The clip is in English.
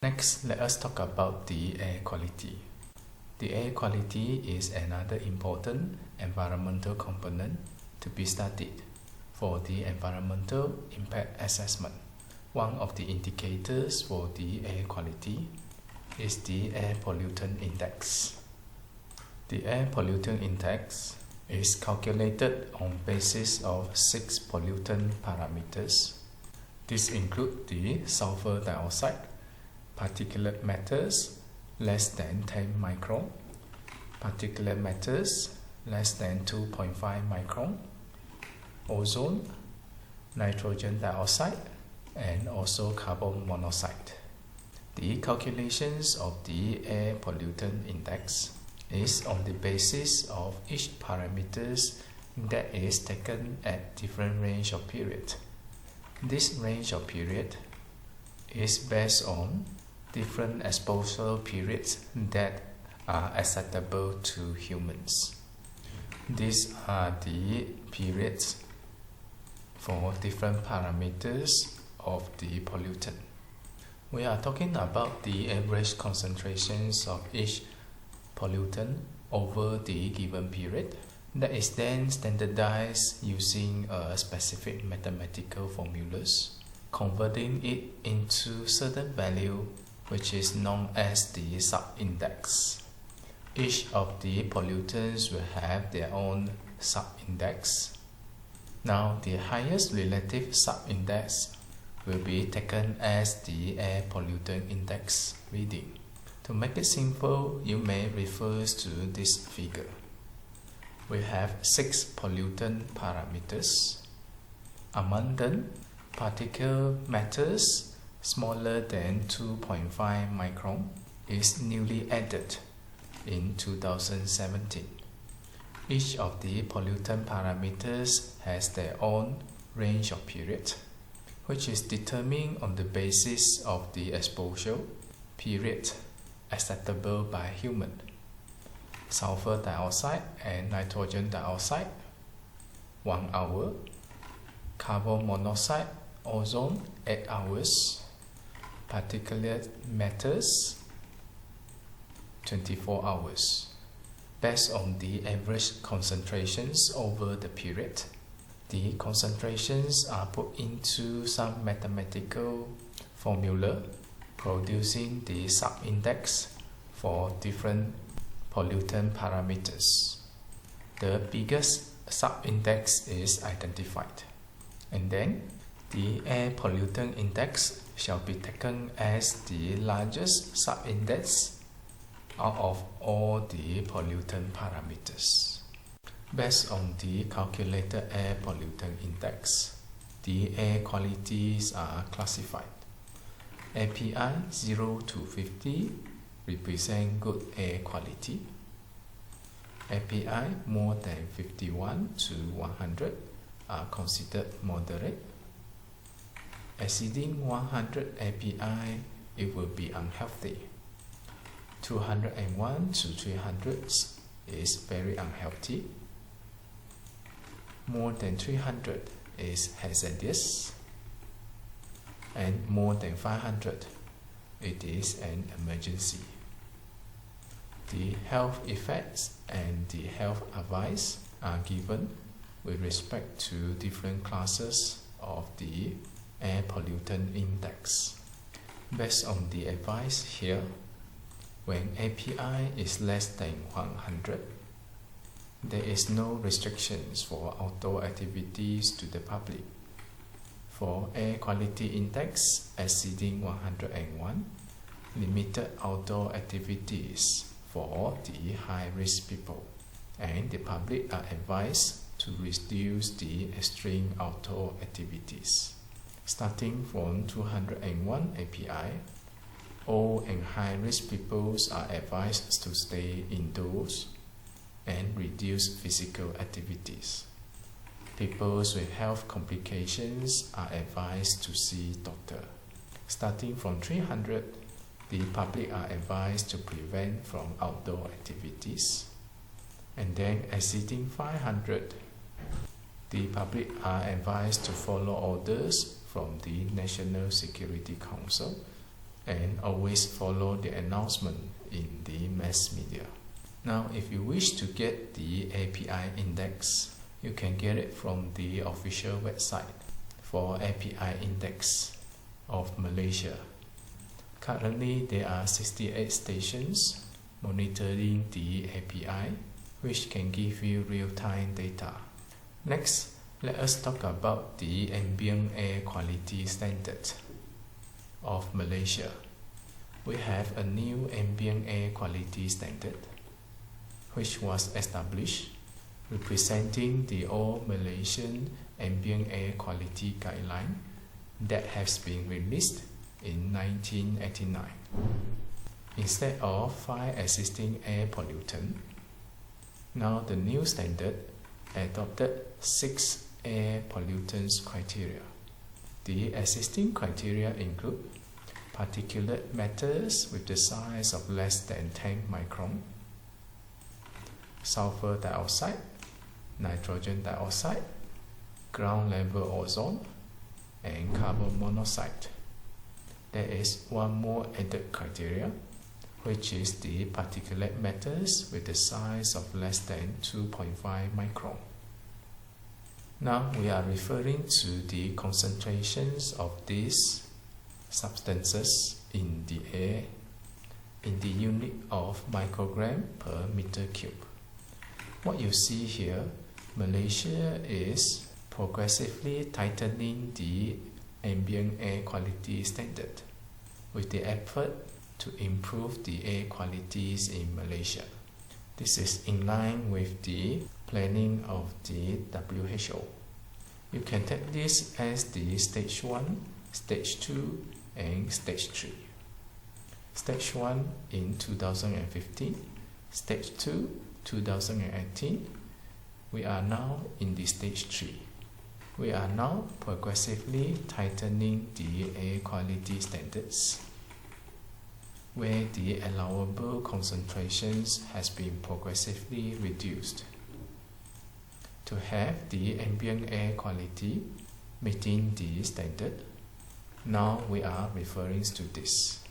Next, let us talk about the air quality. The air quality is another important environmental component to be studied for the environmental impact assessment. One of the indicators for the air quality is the air pollutant index. The air pollutant index is calculated on basis of 6 pollutant parameters. This includes the sulfur dioxide, particulate matters less than 10 micron, particulate matters less than 2.5 micron, ozone, nitrogen dioxide, and also carbon monoxide. The calculations of the air pollutant index is on the basis of each parameters that is taken at different range of period. This range of period is based on different exposure periods that are acceptable to humans. These are the periods for different parameters of the pollutant. We are talking about the average concentrations of each pollutant over the given period that is then standardized using a specific mathematical formulas, converting it into certain value which is known as the sub-index. Each of the pollutants will have their own sub-index. Now, the highest relative sub-index will be taken as the air pollutant index reading. To make it simple, you may refer to this figure. We have 6 pollutant parameters. Among them, particle matters smaller than 2.5 micron is newly added in 2017. Each of the pollutant parameters has their own range of period, which is determined on the basis of the exposure period acceptable by human. Sulfur dioxide and nitrogen dioxide 1 hour, carbon monoxide, ozone 8 hours, particulate matters 24 hours. Based on the average concentrations over the period, the concentrations are put into some mathematical formula producing the sub-index for different pollutant parameters. The biggest sub-index is identified, and then the air pollutant index shall be taken as the largest sub-index out of all the pollutant parameters. Based on the calculated air pollutant index, the air qualities are classified. API 0 to 50 represent good air quality. API more than 51 to 100 are considered moderate. Exceeding 100 API, it will be unhealthy. 201 to 300 is very unhealthy. More than 300 is hazardous. And more than 500, it is an emergency. The health effects and the health advice are given with respect to different classes of the air pollutant index. Based on the advice here, when API is less than 100, there is no restrictions for outdoor activities to the public. For air quality index exceeding 101, limited outdoor activities for the high-risk people, and the public are advised to reduce the extreme outdoor activities. Starting from 201 API, old and high-risk people are advised to stay indoors and reduce physical activities. People with health complications are advised to see doctor. Starting from 300, the public are advised to prevent from outdoor activities. And then exceeding 500, the public are advised to follow orders from the National Security Council and always follow the announcement in the mass media. Now, if you wish to get the API index, you can get it from the official website for API index of Malaysia. Currently, there are 68 stations monitoring the API, which can give you real-time data. Next, let us talk about the ambient air quality standard of Malaysia. We have a new ambient air quality standard, which was established, representing the all Malaysian ambient air quality guideline that has been released in 1989. Instead of 5 existing air pollutants, now the new standard adopted 6 air pollutants criteria. The existing criteria include particulate matters with the size of less than 10 micron, sulfur dioxide, nitrogen dioxide, ground level ozone, and carbon monoxide. There is one more added criteria, which is the particulate matters with the size of less than 2.5 micron. Now we are referring to the concentrations of these substances in the air in the unit of microgram per meter cube. What you see here, Malaysia is progressively tightening the ambient air quality standard with the effort to improve the air qualities in Malaysia. This is in line with the planning of the WHO. You can take this as the stage 1, stage 2, and stage 3. Stage 1 in 2015, stage 2 2018. We are now in the stage 3. We are now progressively tightening the air quality standards, where the allowable concentrations has been progressively reduced. To have the ambient air quality meeting the standard, now we are referring to this.